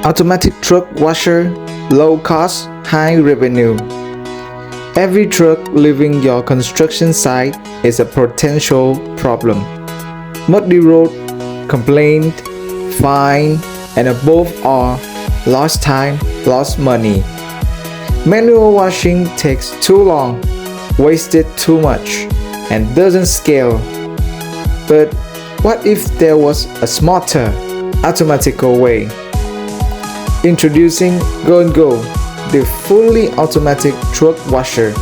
Automatic truck washer, low cost, high revenue. Every truck leaving your construction site is a potential problem. Muddy road, complaint, fine, and above all, lost time, lost money. Manual washing takes too long, wasted too much, and doesn't scale. But what if there was a smarter, automatical way? Introducing Go&Go, the fully automatic truck washer,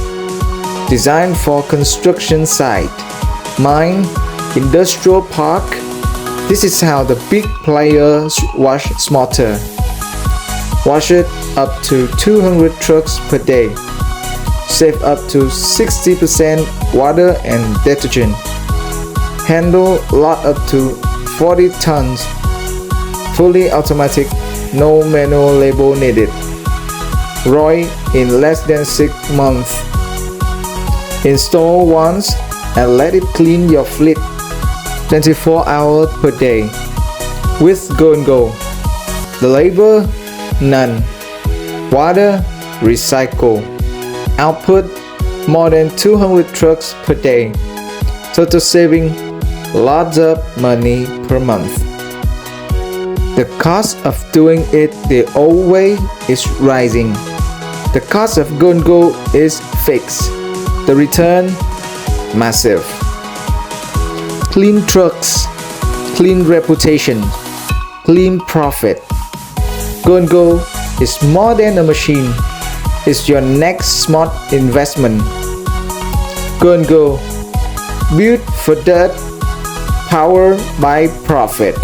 designed for construction site, mine, industrial park. This is how the big players wash smarter. Wash it up to 200 trucks per day. Save up to 60% water and detergent. Handle lot up to 40 tons. Fully automatic, no manual labor needed. ROI in less than 6 months. Install once and let it clean your fleet 24 hours per day. With Go&Go, the labor, none. Water, recycle. Output, more than 200 trucks per day. Total saving, lots of money per month. The cost of doing it the old way is rising. The cost of Go&Go is fixed. The return, massive. Clean trucks, clean reputation, clean profit. Go&Go is more than a machine. It's your next smart investment. Go&Go, built for dirt, powered by profit.